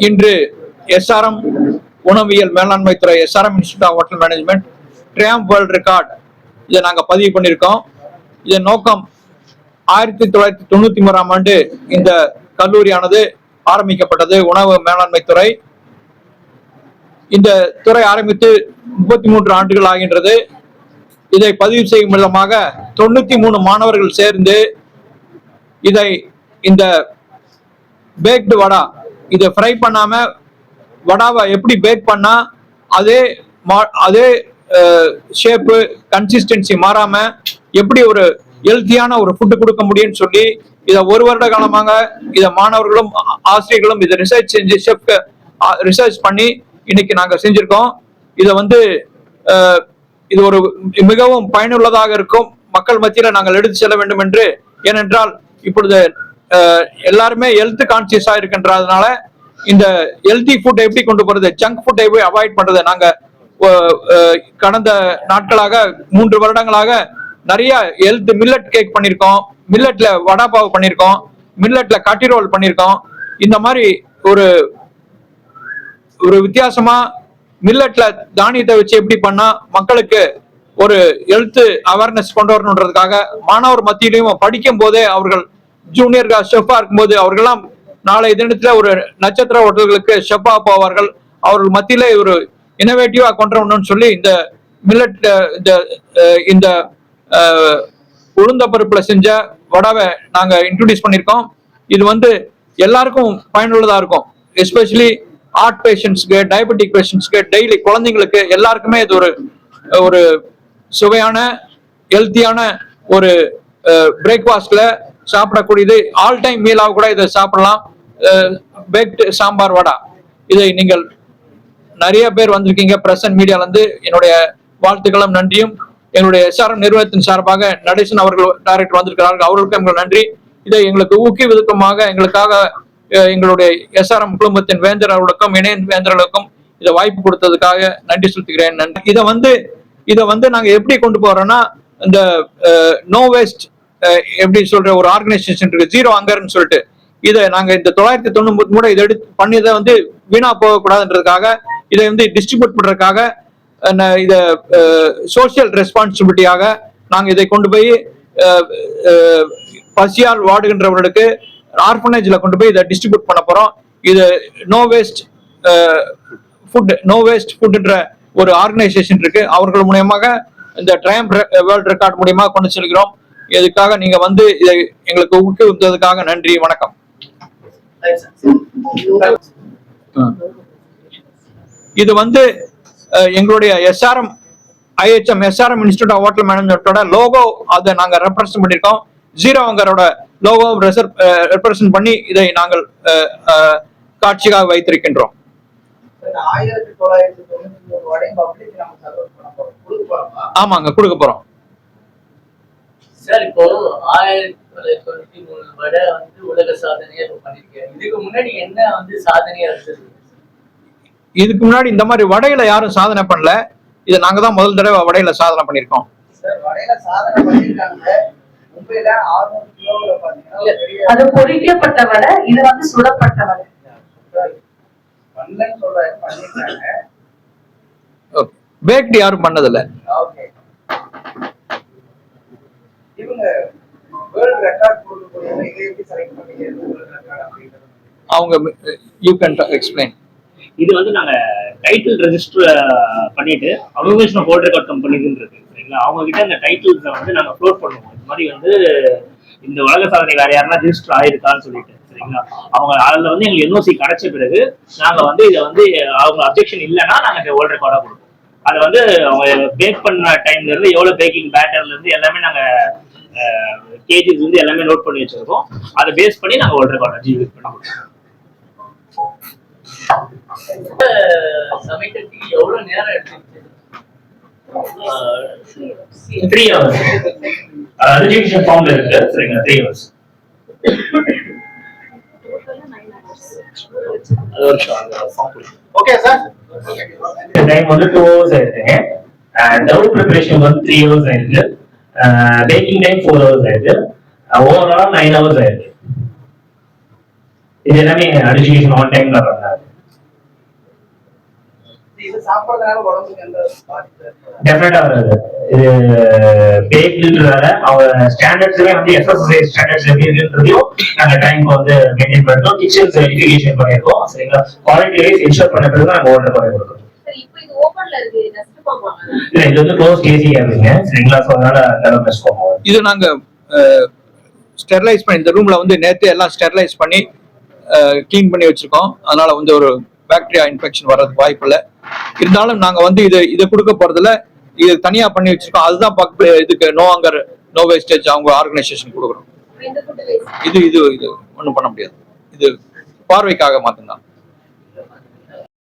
இன்று எஸ்ஆர்எம் உணவியல் மேலாண்மை துறை, SRM institute of hotel management triumph world record இதை நாங்கள் பதிவு பண்ணியிருக்கோம். இதன் நோக்கம் 1991ஆம் ஆண்டு இந்த கல்லூரியானது ஆரம்பிக்கப்பட்டது. உணவு மேலாண்மை துறை இந்த துறை ஆரம்பித்து 33 ஆண்டுகள் ஆகின்றது. இதை பதிவு செய்யும் விதமாக 93 மாணவர்கள் சேர்ந்து இந்த பேக்டு வடா, இதை ஃப்ரை பண்ணாம வடாவை எப்படி பேக் பண்ணா அதே ஷேப்பு கன்சிஸ்டன்சி மாறாம எப்படி ஒரு ஹெல்த்தியான ஒரு ஃபுட்டு கொடுக்க முடியும்னு சொல்லி இதை 1 வருட காலமாக இதை மாணவர்களும் ஆசிரியர்களும் இதை ரிசர்ச் செஞ்சு ரிசர்ச் பண்ணி இன்னைக்கு நாங்க செஞ்சிருக்கோம். இதை இது ஒரு மிகவும் பயனுள்ளதாக இருக்கும். மக்கள் மத்தியில நாங்கள் எடுத்து செல்ல வேண்டும் என்று. ஏனென்றால் இப்பொழுது எல்லாருமே ஹெல்த் கான்சியஸா இருக்கின்றதுனால இந்த ஹெல்தி ஃபுட்டை எப்படி கொண்டு போறது, ஜங்க் ஃபுட்டை எப்படி அவாய்ட் பண்றது, நாங்க கடந்த நாட்களாக 3 வருடங்களாக நிறைய ஹெல்த் மில்லட் கேக் பண்ணியிருக்கோம், மில்லட்ல வடா பாவு பண்ணியிருக்கோம், மில்லட்ல கட்டி ரோல் பண்ணியிருக்கோம். இந்த மாதிரி ஒரு வித்தியாசமா மில்லட்ல தானியத்தை வச்சு எப்படி பண்ணா மக்களுக்கு ஒரு ஹெல்த் அவேர்னஸ் கொண்டு வரணுன்றதுக்காக மாணவர் மத்தியிலையும் படிக்கும் போதே அவர்கள் ஜூனியர் ஷெஃபா இருக்கும்போது அவர்கள்லாம் நாளை தினத்துல ஒரு நட்சத்திர ஹோட்டல்களுக்கு ஷெஃபா போவார்கள். அவர்கள் மத்தியில ஒரு இனோவேட்டிவா கொண்டு வரணும்னு சொல்லி இந்த மில்லட் இந்த உளுந்த பருப்புல செஞ்ச வடாவை நாங்க இன்ட்ரோடியூஸ் பண்ணியிருக்கோம். இது எல்லாருக்கும் பயனுள்ளதா இருக்கும். எஸ்பெஷலி ஹார்ட் பேஷண்ட்ஸ்க்கு, டயபெட்டிக் பேஷண்ட்ஸ்க்கு, டெய்லி குழந்தைங்களுக்கு எல்லாருக்குமே இது ஒரு சுவையான ஹெல்த்தியான ஒரு பிரேக்ஃபாஸ்ட்ல சாப்பிடக்கூடியது. ஆல் டைம் மீலாக கூட இதை சாப்பிடலாம். பேக்டு சாம்பார் வடா, இதை நீங்கள் நிறைய பேர் வந்திருக்கீங்க பிரஸ் அண்ட் மீடியால இருந்து. என்னுடைய வாழ்த்துக்களும் நன்றியும். எங்களுடைய எஸ்ஆர்எம் நிறுவனத்தின் சார்பாக நடேசன் அவர்கள் டைரக்டர் வந்திருக்கிறார்கள், அவர்களுக்கு எங்கள் நன்றி. இதை எங்களுக்கு ஊக்குவிதமாக எங்களுக்காக எங்களுடைய எஸ்ஆர்எம் குழுமத்தின் வேந்தர் அவர்களுக்கும் இணை வேந்தர்களுக்கும் இதை வாய்ப்பு கொடுத்ததுக்காக நன்றி செலுத்துகிறேன். நன்றி. இதை நாங்க எப்படி கொண்டு போறோம்னா, இந்த நோ வேஸ்ட் எப்படி சொல்ற ஒரு ஆர்கனைசேஷன் இருக்கு, ஜீரோ ஹங்கர்னு சொல்லிட்டு, இதை நாங்க இந்த 993 இதை எடுத்து பண்ணதை வீணா போகக்கூடாதுன்றதுக்காக இதை டிஸ்ட்ரிபியூட் பண்றதுக்காக இதை சோசியல் ரெஸ்பான்சிபிலிட்டியாக நாங்க இதை கொண்டு போய் பசியால் வாடுகின்றவர்களுக்கு ஆர்ஃபனேஜ்ல கொண்டு போய் இதை டிஸ்ட்ரிபியூட் பண்ண போறோம். இது நோ வேஸ்ட் ஃபுட்ன்ற ஒரு ஆர்கனைசேஷன் இருக்கு. அவர்கள் மூலமாக இந்த ட்ரையம்ப் வேர்ல்ட் ரெக்கார்ட் மூலமா கொண்டு செல்கிறோம். இதுக்காக நீங்க இதை எங்களுக்கு ஊக்குவித்ததுக்காக நன்றி, வணக்கம். இது எங்களுடைய SRM IHM SRM institute of hotel மேனேஜ்மெண்டோட லோகோ அதை நாங்க ரெப்ரசன்ட் பண்ணிருக்கோம். ஜீரோ ஹங்கரோட லோகோ ரெப்ரசன்ட் பண்ணி இதை நாங்கள் காட்சியாக வைத்திருக்கின்றோம். ஆமாங்க, கொடுக்க போறோம். சார், இப்போ 1993 வடை உலக சாதனையா பண்ணிருக்கேன். இதுக்கு முன்னாடி என்ன சாதனையா இருந்தது? இதுக்கு முன்னாடி இந்த மாதிரி வடையில யாரும் சாதனை பண்ணல. இதை நாங்க தான் முதல் தடவை வடையில சாதனை பண்ணிருக்கோம். அது பொரிக்கப்பட்ட வடை, இது சுடப்பட்ட வடை. பேக்டு யாரும் பண்ணதில்ல. அவங்க யூ கேன் எக்ஸ்பிளைன். இது நாங்க டைட்டில் ரெஜிஸ்டர் பண்ணிட்டு அப்ளிகேஷன் ஹோல்ட் ரெக்கார்ட் கம்பெனின்னு இருக்கு சரிங்களா, அவங்க கிட்ட அந்த டைட்டில்ஸை நாங்க அப்லோட் பண்ணுவோம். இது மாதிரி இந்த உலக சாதனை வேற யாருன்னா ரெஜிஸ்டர் ஆயிருக்கான்னு சொல்லிட்டு சரிங்களா. அவங்க அதுல எங்களுக்கு என்ஓசி கிடைச்ச பிறகு நாங்க இதை அவங்க அப்ஜெக்ஷன் இல்லைன்னா நாங்க ஹோல்ட் ரெக்கார்டா கொடுப்போம். அதை அவங்க பேக் பண்ண டைம்ல இருந்து எவ்வளவு பேக்கிங் பேட்டர்ல இருந்து எல்லாமே நாங்க கேஜிஸ் எல்லாமே நோட் பண்ணி வச்சிருக்கோம். அதை பேஸ் பண்ணி நாங்க ஹோல்ட் ரெக்கார்ட் அச்சீவ் பண்ணுவோம். சமைக்கிறதுக்கு எவ்வளவு நேரம் எடுத்துச்சு? 3 hours. ரெஜிஸ்ட்ரேஷன் ஃபார்ம்ல இருக்கு சரிங்களா, 3 hours. அது ஒரு form. Okay sir. Time 2 hours ஆயிருக்கு. டவுட் ப்ரிப்பரேஷன் 3 hours ஆயிருக்கு. பேக்கிங் டைம் 4 hours ஆயிருக்கு. ஓவரால் 9 hours ஆயிருக்கு. இது எல்லாமே அடிஷன் ஆன் டைம்ல பண்ணாரு. இது சாப்பிடுறதுனால உடம்புக்கு எந்த பாதிப்பு ஏற்படாது. டெஃபினட்டா வராது. இது பேக்டுன்றதால அவங்க ஸ்டாண்டர்ட்ஸ்லயே வந்து எஸ்எஸ்ஐ ஸ்டாண்டர்ட்ஸ் எப்படி இருக்குன்றதையும் நாங்க டைம்க்கு வந்து மெயின்டைன் பண்ணிட்டோம். கிச்சன் வெரிஃபிகேஷன் பண்ணிருக்கோம். சரிங்களா, குவாலிட்டி வைஸ் இன்ஷூர் பண்ண பிறகு நாங்க ஆர்டர் பண்ணி கொடுக்குறோம். இப்போ இது ஓபன்ல இருக்கு, டஸ்ட் பண்ணுவாங்க. இல்ல, இது வந்து க்ளோஸ் ஏசி கேபிங்க. சரிங்களா, ஸோ அதனால நல்லா டெஸ்ட் பண்ணுவோம். இது நாங்க ஸ்டெர்லைஸ் பண்ணி இந்த ரூம்ல வந்து நேத்து எல்லாம் ஸ்டெர்லைஸ் பண்ணி கிளீன் பண்ணி வச்சிருக்கோம். அதனால வந்து ஒரு பாக்டீரியா இன்ஃபெக்ஷன் வர்றதுக்கு வாய்ப்பு இல்லை. இருந்தாலும் நாங்க வந்து இதை கொடுக்க போறதுல இது தனியா பண்ணி வச்சிருக்கோம். அதுதான் இதுக்கு நோ ஹங்கர் நோ வேஸ்டேஜ் அவங்க ஆர்கனைசேஷன் கொடுக்குறோம். இந்த ஃபுட் வேஸ்ட் இது ஒண்ணும் பண்ண முடியாது. இது பார்வைக்காக மட்டும்தான்.